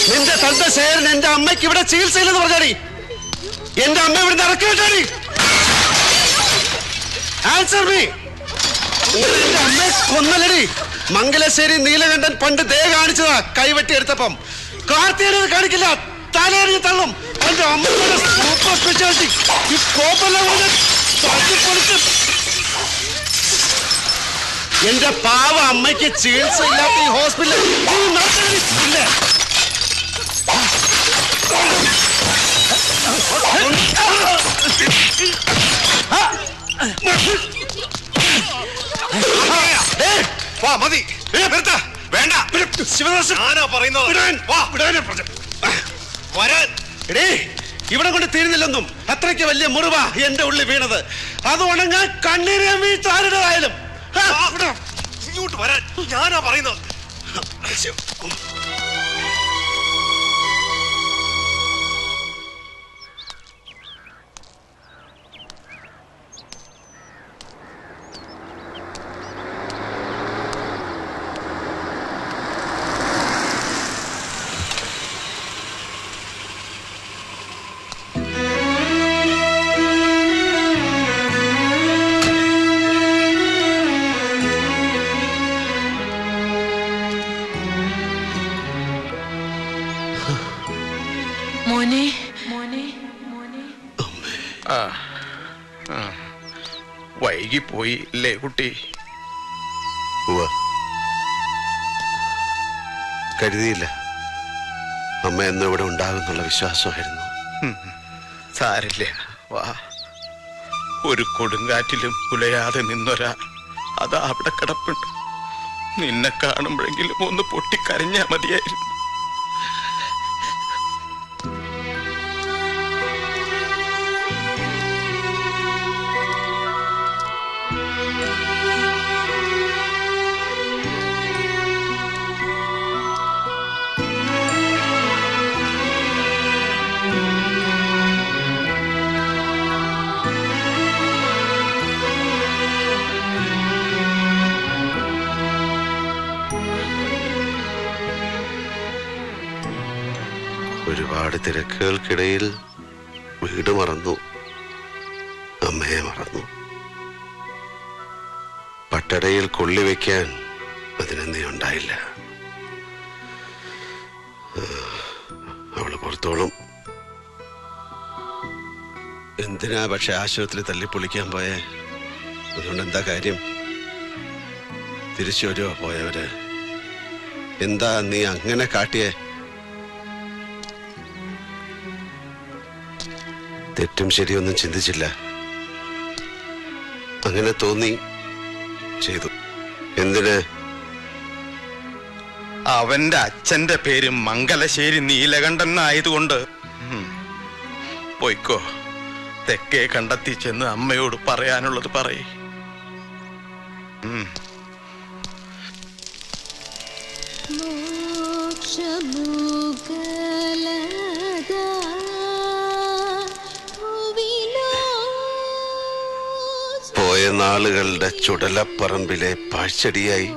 നിന്റെ തന്റെ ശേരൻ എന്റെ അമ്മയ്ക്ക് ഇവിടെ ചികിത്സയില്ലെന്ന് പറഞ്ഞാടി. എന്റെ അമ്മ ഇവിടെ ഇറക്കി വിട്ടാടി. Answer me. എന്റെ അമ്മയെ കൊന്നലടി. മംഗലശ്ശേരി നീലകണ്ഠൻ പണ്ട് ദേ കാണിച്ചതാ. കൈവെട്ടി എടുത്തപ്പം കാർത്തികേയനെ കാണിക്കില്ല, തലയെറിഞ്ഞ് തള്ളും. എന്റെ അമ്മയുടെ സൂപ്പർ സ്പെഷ്യാലിറ്റി ഈ കോപ്പെല്ലാം തട്ടിപ്പൊളിച്ച്. എന്റെ പാവ അമ്മയ്ക്ക് ചികിത്സ ഇല്ലാത്ത ഈ ഹോസ്പിറ്റലിൽ ഇല്ല. മതി വേണ്ട. ഇവിടെ കൊണ്ട് തീരുന്നില്ലെന്നും അത്രയ്ക്ക് വലിയ മുറിവാ എന്റെ ഉള്ളിൽ വീണത്. അത് ഉണങ്ങാൻ കണ്ണീര് വീഴ്ത്താരുടേതായാലും ഇങ്ങോട്ട് വരാൻ ഞാനാ പറയുന്നത്. വൈകിപ്പോയി അല്ലേ കുട്ടി? കരുതിയില്ല അമ്മ എന്നും ഇവിടെ ഉണ്ടാകുന്നുള്ള വിശ്വാസമായിരുന്നു. സാരില്ല, വാ. ഒരു കൊടുങ്കാറ്റിലും കുലയാതെ നിന്നൊരാ അതാ അവിടെ കിടപ്പുണ്ട്. നിന്നെ കാണുമ്പോഴെങ്കിലും ഒന്ന് പൊട്ടിക്കരഞ്ഞാ മതിയായിരുന്നു. ഒരുപാട് തിരക്കുകൾക്കിടയിൽ വീട് മറന്നു, അമ്മയെ മറന്നു. പട്ടടയിൽ കൊള്ളിവെക്കാൻ അതിനെന്തേ ഉണ്ടായില്ല. അവള് പുറത്തോളം എന്തിനാ പക്ഷെ ആശുപത്രി തല്ലിപ്പൊളിക്കാൻ പോയേ? അതുകൊണ്ട് എന്താ കാര്യം? തിരിച്ചു വരുവോ പോയവര്? എന്താ നീ അങ്ങനെ കാട്ടിയേ? തെറ്റും ശരിയൊന്നും ചിന്തിച്ചില്ല. അങ്ങനെ തോന്നി ചെയ്തു. എന്തിന്? അവന്റെ അച്ഛന്റെ പേര് മംഗലശ്ശേരി നീലകണ്ഠൻ ആയതുകൊണ്ട് പോയിക്കോ. തെക്കേ കണ്ടെത്തി ചെന്ന് അമ്മയോട് പറയാനുള്ളത് പറയേ. പോയ നാളുകളുടെ ചുടലപ്പറമ്പിലെ പാഴ്ചെടിയായി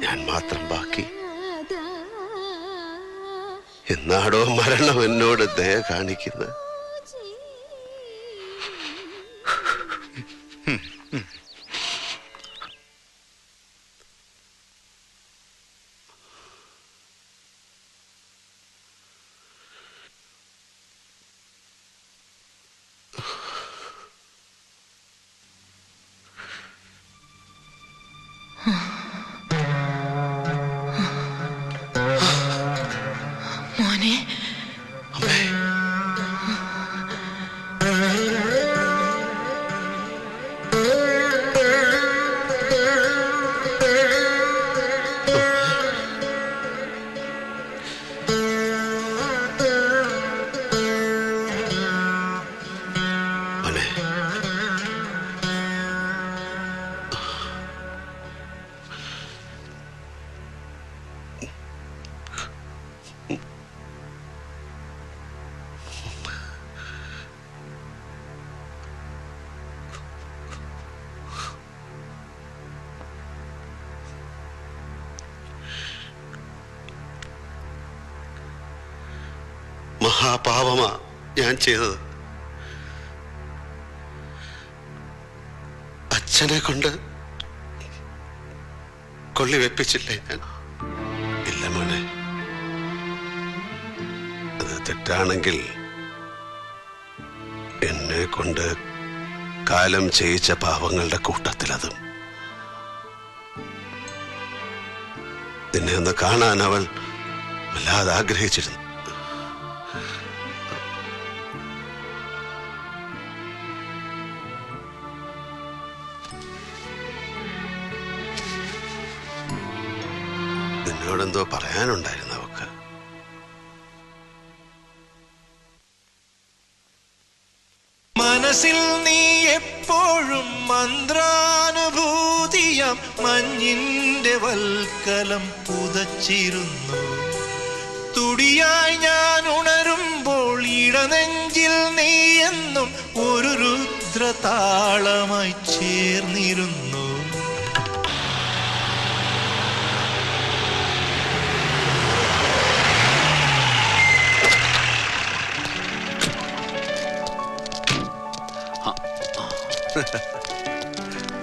ഞാൻ മാത്രം ബാക്കി. എന്നാടോ മരണം എന്നോട് ദയ കാണിക്കുന്നത്? മോനെ, മഹാപാപമാ ഞാൻ ചെയ്തത്. അച്ഛനെ കൊണ്ട് കൊള്ളി വെപ്പിച്ചില്ലേ ഞാൻ? ഇല്ല മോനെ, അത് തെറ്റാണെങ്കിൽ എന്നെ കൊണ്ട് കാലം ചെയ്യിച്ച പാവങ്ങളുടെ കൂട്ടത്തിലതും. നിന്നെ ഒന്ന് കാണാൻ അവൾ വല്ലാതെ ആഗ്രഹിച്ചിരുന്നു. നിന്നോടെന്തോ പറയാനുണ്ടായിരുന്നു അവക്ക്. മനസ്സിൽ നീ എപ്പോഴും മന്ത്രാനുഭൂതിയാം മഞ്ഞിന്റെ വൽക്കലം പുതച്ചിരുന്നു. തുടിയായി ഞാൻ ഉണരുമ്പോൾ ഇടനെഞ്ചിൽ നീ എന്നും ഒരു രുദ്രതാളമായി ചേർന്നിരുന്നു.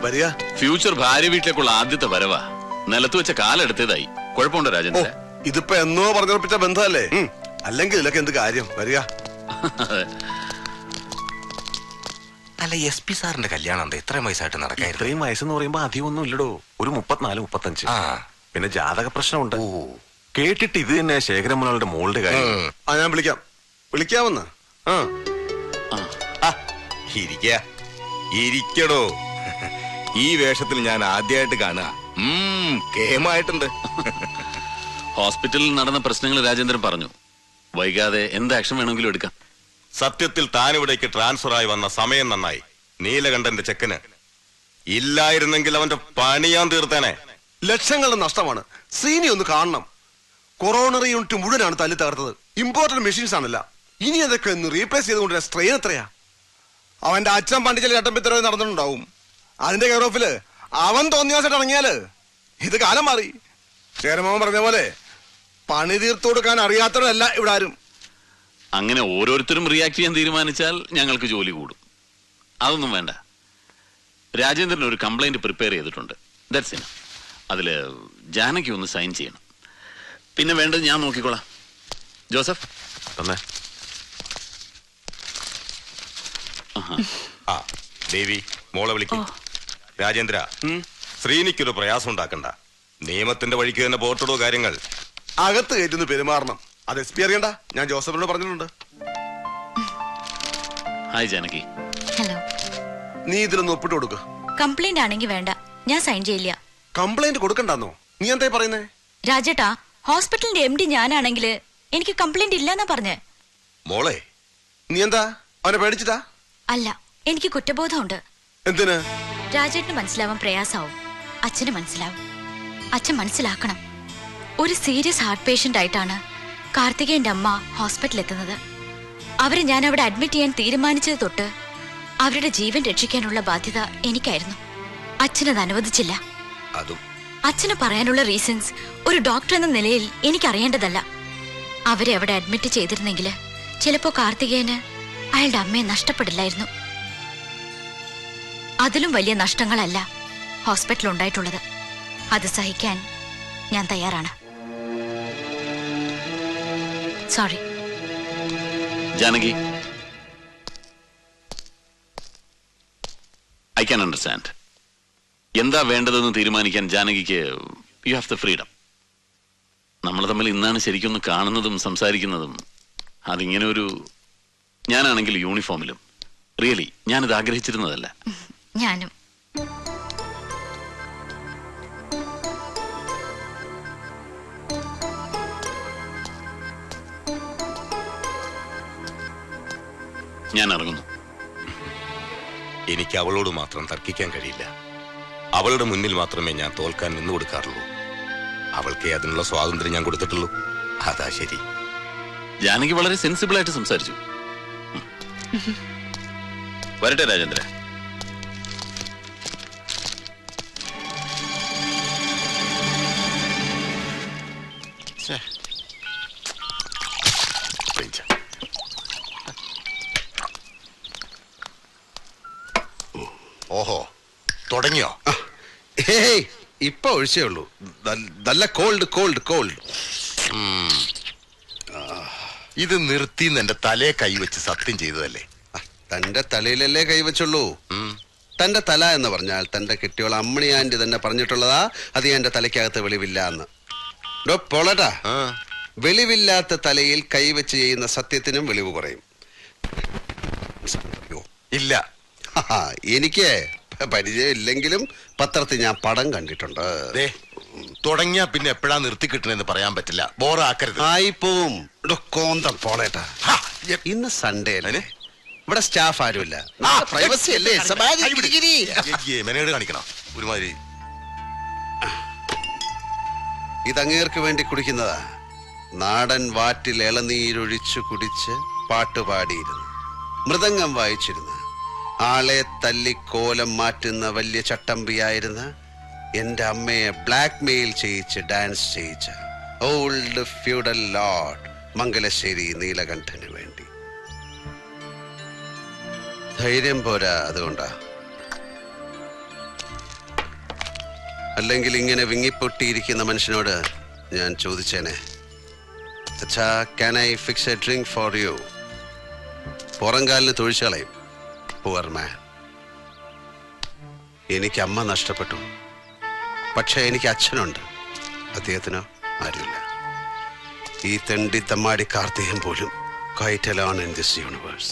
വരിക. ഫ്യൂച്ചർ ഭാര്യ വീട്ടിലേക്കുള്ള ആദ്യത്തെ വരവാ. നിലത്ത് വെച്ച കാലെടുത്തതായി. കുഴപ്പമുണ്ടോ രാജേന്ദ്ര? ഇതിപ്പോ എന്നോ പറഞ്ഞുറപ്പിച്ച ബന്ധമല്ലേ? അല്ലെങ്കിൽ ഇതിലൊക്കെ എന്ത് കാര്യം? വരിക. അല്ല, SP സാറിന്റെ കല്യാണം എന്താ ഇത്രയും വയസ്സായിട്ട് നടക്കാൻ? ഇത്രയും വയസ്സെന്ന് പറയുമ്പോ അധികം ഒന്നും ഇല്ലടോ, ഒരു 34-35. പിന്നെ ജാതക പ്രശ്നമുണ്ട്. കേട്ടിട്ട് ഇത് തന്നെ ശേഖരമുനകളുടെ മോളുടെ കാര്യം. ഞാൻ വിളിക്കാമെന്ന്. ഇരിക്കടോ, ഈ വേഷത്തിൽ ഞാൻ ആദ്യമായിട്ട് കാണുക. കേമായിട്ടുണ്ട്. ഹോസ്പിറ്റലിൽ നടന്ന പ്രശ്നങ്ങൾ രാജേന്ദ്രൻ പറഞ്ഞു. വൈകാതെ എന്ത് ആക്ഷൻ വേണമെങ്കിലും എടുക്കാം. സത്യത്തിൽ താനിവിടേക്ക് ട്രാൻസ്ഫർ ആയി വന്ന സമയം നന്നായി. നീലകണ്ഠന്റെ ചെക്കന് ഇല്ലായിരുന്നെങ്കിൽ അവന്റെ പണി ഞാൻ തീർത്തേനെ. ലക്ഷങ്ങളുടെ നഷ്ടമാണ്. ശ്രീനി ഒന്ന് കാണണം. കൊറോണറി യൂണിറ്റ് മുഴുവനാണ് തല്ലി തകർത്തത്. ഇമ്പോർട്ടന്റ് മെഷീൻസ് ആണല്ല. ഇനി അതൊക്കെ ഒന്ന് റീപ്ലേസ് ചെയ്തുകൊണ്ടിരുന്ന സ്ട്രെയിൻ എത്രയാ? അവന്റെ അച്ഛൻ പണ്ടിച്ചൽ ചട്ടമ്പിത്തരവ് നടന്നിട്ടുണ്ടാവും. അതിന്റെ കെയർ ഓഫില് അവൻ തോന്നിയാസായിട്ട് ഇറങ്ങിയാല് ഇത് കാലം മാറി. ചേരമോൻ പറഞ്ഞ പോലെ പണി തീർത്തു കൊടുക്കാൻ അറിയാത്തവരല്ല ഇവിടെ ആരും. അങ്ങനെ ഓരോരുത്തരും റിയാക്ട് ചെയ്യാൻ തീരുമാനിച്ചാൽ ഞങ്ങൾക്ക് ജോലി കൂടും. അതൊന്നും വേണ്ട. രാജേന്ദ്രൻ ഒരു കംപ്ലൈന്റ് പ്രിപ്പയർ ചെയ്തിട്ടുണ്ട്. That's enough. അതില് ജാനകി ഒന്ന് സൈൻ ചെയ്യണം. പിന്നെ വേണ്ടത് ഞാൻ നോക്കിക്കോളാം. ജോസഫ് തന്നെ. ദേവി, മോളെ വിളിക്കും. രാജേന്ദ്ര, ശ്രീനിക്കൊരു പ്രയാസം ഉണ്ടാക്കണ്ട. നിയമത്തിന്റെ വഴിക്ക് തന്നെ പോർട്ടിടോ കാര്യങ്ങൾ. അകത്ത് കയറ്റുന്നു പെരുമാറണം. അത് SP അറിയണ്ട. ഞാൻ ജോസഫിനോട് പറഞ്ഞിട്ടുണ്ട്. ഹായ് ജാനകി. ഹലോ. നീ ഇതിലൊന്ന് ഒപ്പിട്ട് കൊടുക്ക. കംപ്ലൈന്റ് ആണെങ്കിൽ വേണ്ട, ഞാൻ സൈൻ ചെയ്യില്ല. കംപ്ലൈന്റ് കൊടുക്കണ്ടെന്നോ? നീ എന്താ പറയുന്നേ? രാജേട്ടാ, ഹോസ്പിറ്റലിന്റെ MD ഞാനാണെങ്കിൽ എനിക്ക് കംപ്ലൈന്റ് ഇല്ലെന്നാ പറഞ്ഞേ. മോളെ, നീ എന്താ അവനെ പേടിച്ചിട്ടാ? അല്ല, എനിക്ക് കുറ്റബോധമുണ്ട്. എന്തിന്? രാജേട്ടന് മനസ്സിലാവാൻ പ്രയാസാവും, അച്ഛന് മനസ്സിലാവും. അച്ഛൻ മനസ്സിലാക്കണം. ഒരു സീരിയസ് ഹാർട്ട് പേഷ്യന്റ് ആയിട്ടാണ് കാർത്തികേയന്റെ അമ്മ ഹോസ്പിറ്റലിൽ എത്തുന്നത്. അവരെ ഞാൻ അവിടെ അഡ്മിറ്റ് ചെയ്യാൻ തീരുമാനിച്ചത് തൊട്ട് അവരുടെ ജീവൻ രക്ഷിക്കാനുള്ള ബാധ്യത എനിക്കായിരുന്നു. അച്ഛനത് അനുവദിച്ചില്ല. അച്ഛന് പറയാനുള്ള റീസൺസ് ഒരു ഡോക്ടർ എന്ന നിലയിൽ എനിക്കറിയേണ്ടതല്ല. അവരെ അവിടെ അഡ്മിറ്റ് ചെയ്തിരുന്നെങ്കിൽ ചിലപ്പോ കാർത്തികേയന് അയാളുടെ അമ്മയെ നഷ്ടപ്പെടില്ലായിരുന്നു. അതിലും വലിയ നഷ്ടങ്ങളല്ല ഹോസ്പിറ്റൽ ഉണ്ടായിട്ടുള്ളത്. അത് സഹിക്കാൻ ഞാൻ തയ്യാറാണ്. Sorry Janaki. I can understand. എന്താ വേണ്ടതെന്ന് തീരുമാനിക്കാൻ ജാനകിക്ക് യു ഹാവ് ദ ഫ്രീഡം. നമ്മൾ തമ്മിൽ ഇന്നാണ് ശരിക്കൊന്ന് കാണുന്നതും സംസാരിക്കുന്നതും. അതിങ്ങനെ ഒരു, ഞാനാണെങ്കിൽ യൂണിഫോമിലും. റിയലി ഞാനിത് ആഗ്രഹിച്ചിരുന്നതല്ല. ഞാനും. ഞാൻ ഇറങ്ങുന്നു. എനിക്ക് അവളോട് മാത്രം തർക്കിക്കാൻ കഴിയില്ല. അവളുടെ മുന്നിൽ മാത്രമേ ഞാൻ തോൽക്കാൻ നിന്നു കൊടുക്കാറുള്ളൂ. അവൾക്ക് അതിനുള്ള സ്വാതന്ത്ര്യം ഞാൻ കൊടുത്തിട്ടുള്ളൂ. അതാ ശരി. ജാനകി വളരെ സെൻസിബിൾ ആയിട്ട് സംസാരിച്ചു. വരട്ടെ രാജേന്ദ്ര. തുടങ്ങിയോ? ഏയ് ഇപ്പൊ ഒഴിച്ചേ ഉള്ളൂ. നല്ല കോൾഡ് കോൾഡ് കോൾഡ്. ഇത് നിർത്തിന്ന് എന്റെ തലയെ കൈവച്ച് സത്യം ചെയ്തതല്ലേ? തന്റെ തലയിലല്ലേ കൈവച്ചുള്ളൂ. തന്റെ തല എന്ന് പറഞ്ഞാൽ തന്റെ കെട്ടിയോൾ അമ്മണി ആന്റി തന്നെ പറഞ്ഞിട്ടുള്ളതാ അത് എന്റെ തലയ്ക്കകത്ത് വെളിവില്ല എന്ന്. പോളട്ടാ, വെളിവില്ലാത്ത തലയിൽ കൈവച്ച് ചെയ്യുന്ന സത്യത്തിനും വെളിവ് കുറയും. ഇല്ല, എനിക്ക് പരിചയം ഇല്ലെങ്കിലും പത്രത്തിൽ ഞാൻ പടം കണ്ടിട്ടുണ്ട്. തുടങ്ങിയാ പിന്നെ എപ്പോഴാ നിർത്തി കിട്ടണെന്ന് പറയാൻ പറ്റില്ല. ബോറാക്കരുത്. ആയിപ്പോവും. കോന്തം പോളേട്ടാ, ഇന്ന് സൺഡേ അല്ലേ? ഇവിടെ സ്റ്റാഫ് ആരുമില്ല. പ്രൈവസി അല്ലേ? മെനേഡ് കാണിക്കണം ഒരുമാതിരി. ഇതങ്ങേർക്ക് വേണ്ടി കുടിക്കുന്നതാ. നാടൻ വാറ്റിൽ ഇളനീരൊഴിച്ചു കുടിച്ച് പാട്ടുപാടിയിരുന്നു, മൃദംഗം വായിച്ചിരുന്നു, ആളെ തല്ലിക്കോലം മാറ്റുന്ന വലിയ ചട്ടമ്പിയായിരുന്ന എന്റെ അമ്മയെ ബ്ലാക്ക് മെയിൽ ചെയ്യിച്ച് ഡാൻസ് ചെയ്യിച്ച ഓൾഡ് ഫ്യൂഡൽ ലോർഡ് മംഗലശ്ശേരി നീലകണ്ഠന് വേണ്ടി. ധൈര്യം പോരാ, അതുകൊണ്ടാ. അല്ലെങ്കിൽ ഇങ്ങനെ വിങ്ങിപ്പൊട്ടിയിരിക്കുന്ന മനുഷ്യനോട് ഞാൻ ചോദിച്ചേനെ, അച്ഛാ can I fix a drink for you? പുറംകാലിന് തൊഴിച്ചു കളയും. Poor man. എനിക്ക് അമ്മ നഷ്ടപ്പെട്ടു, പക്ഷെ എനിക്ക് അച്ഛനുണ്ട്. അദ്ദേഹത്തിനോ ആരുമില്ല. ഈ തെണ്ടി തമ്മാടി കാർത്തികൻ പോലും quite alone in this universe.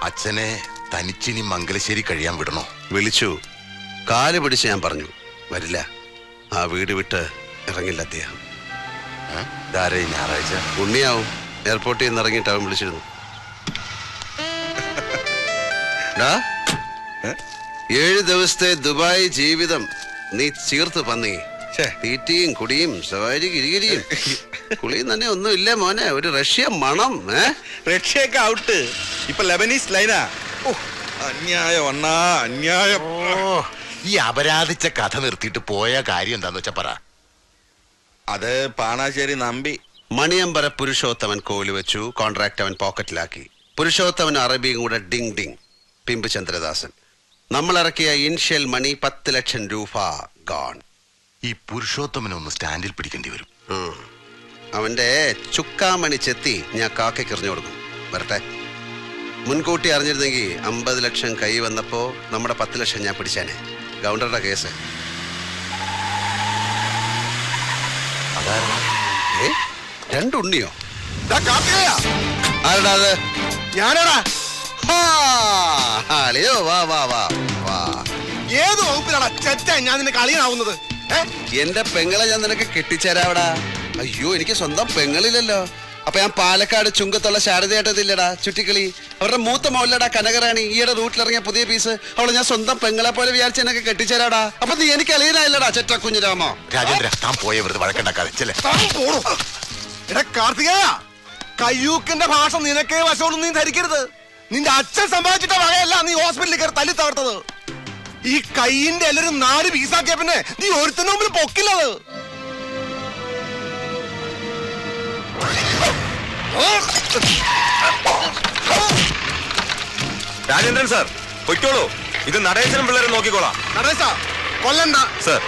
അച്ഛനെ തനിച്ചിനി മംഗലശ്ശേരി കഴിയാൻ വിടണോ? വിളിച്ചു, കാല് പിടിച്ച് ഞാൻ പറഞ്ഞു വരില്ല. ആ വീട് വിട്ട് ഇറങ്ങില്ല അദ്ദേഹം. ഞായറാഴ്ച ഉണ്ണിയാവും. എയർപോർട്ടിൽ നിന്ന് ഇറങ്ങിയിട്ട് അവൻ വിളിച്ചിരുന്നു. 7 ദിവസത്തെ ദുബായ് ജീവിതം നീ ചീർത്ത് പന്നി. തീറ്റിയും കുടിയും സവാരി കിരികിരിയും കുളിയും തന്നെ ഒന്നും ഇല്ല മോനെ. ഒരു റഷ്യ മണം. റഷ്യയൊക്കെ ഔട്ട്. ഇപ്പൊ ലെബനീസ് ലൈനാ. അന്യായം അണ്ണാ, അന്യായം. ഈ അപരാധിച്ച കഥ നിർത്തിയിട്ട് പോയ കാര്യം എന്താന്ന് വെച്ചാ പറ. അത് പാണാശ്ശേരി നമ്പി. മണിയമ്പര പുരുഷോത്തമൻ കോല് വെച്ചു. കോൺട്രാക്ട് അവൻ പോക്കറ്റിലാക്കി. പുരുഷോത്തമൻ അറബിയും കൂടെ ഡിങ് ഡിങ്. പിമ്പ് ചന്ദ്രദാസൻ. നമ്മൾ ഇറക്കിയ ഇൻഷ്യൽ മണി 10 ലക്ഷം രൂപ ഗോൺ. ഈ പുരുഷോത്തമനെ ഒന്ന് സ്റ്റാൻഡിൽ പിടിക്കേണ്ടി വരും. അവന്റെ ചുക്കാമണി ചെത്തി ഞാൻ കാക്കയ്ക്ക് എറിഞ്ഞു കൊടുക്കും. വരട്ടെ. മുൻകൂട്ടി അറിഞ്ഞിരുന്നെങ്കിൽ 50 ലക്ഷം കൈ വന്നപ്പോ നമ്മുടെ 10 ലക്ഷം ഞാൻ പിടിച്ചേനെ. ഗവർണറുടെ കേസ്. രണ്ടുണ്ണിയോ? ആരടാ അത്? ഞാനാടാ. അളിയോ, വാ വാ വാ വാ. ഏത് വകുപ്പിലാടാ ചെറ്റ ഞാൻ നിന്നെ കളിയാവുന്നത്? എന്റെ പെങ്ങളെ ഞാൻ നിനക്ക് കെട്ടിച്ചേരാവടാ. അയ്യോ, എനിക്ക് സ്വന്തം പെങ്ങളില്ലല്ലോ. അപ്പൊ ഞാൻ പാലക്കാട് ചുങ്കത്തുള്ള ശാരദയായിട്ടതില്ലടാ ചുറ്റിക്കളി. അവരുടെ മൂത്ത മോളിലടാ കനകറാണി. ഈയുടെ റൂട്ടിലിറങ്ങിയ പുതിയ പീസ്. അവളെ ഞാൻ സ്വന്തം പെങ്ങളെ പോലെ വിചാരിച്ച് എന്നൊക്കെ കെട്ടിച്ചേരാടാ. അപ്പൊ നീ എനിക്ക് അളിയനായില്ലടാ ചെറ്റ കുഞ്ഞിരാമോ. രാജേന്ദ്ര, താൻ പോയ വെറുതെ വഴക്കണ്ടാക്കാതെ ചെല്ലേ. എടാ കാർത്തികേയ, കയ്യൂക്കിന്റെ ഭാഷ നിനക്കേ വശമുള്ളൂ. നീ ധരിക്കരുത്. നിന്റെ അച്ഛൻ സമ്പാദിച്ചിട്ട വകയല്ല നീ ഹോസ്പിറ്റലിൽ കയറി തല്ലി തകർത്തത്. ഈ കൈയിന്റെ എല്ലാരും 4 പീസാക്കിയ പിന്നെ നീ ഒരുത്തന്റെ മുമ്പിൽ പൊക്കില്ലത്. രാജേന്ദ്രൻ സാർ പൊയ്ക്കോളൂ. ഇത് നടേശനും പിള്ളേരെ നോക്കിക്കോളാം. നടേശ കൊല്ലണ്ട സാർ.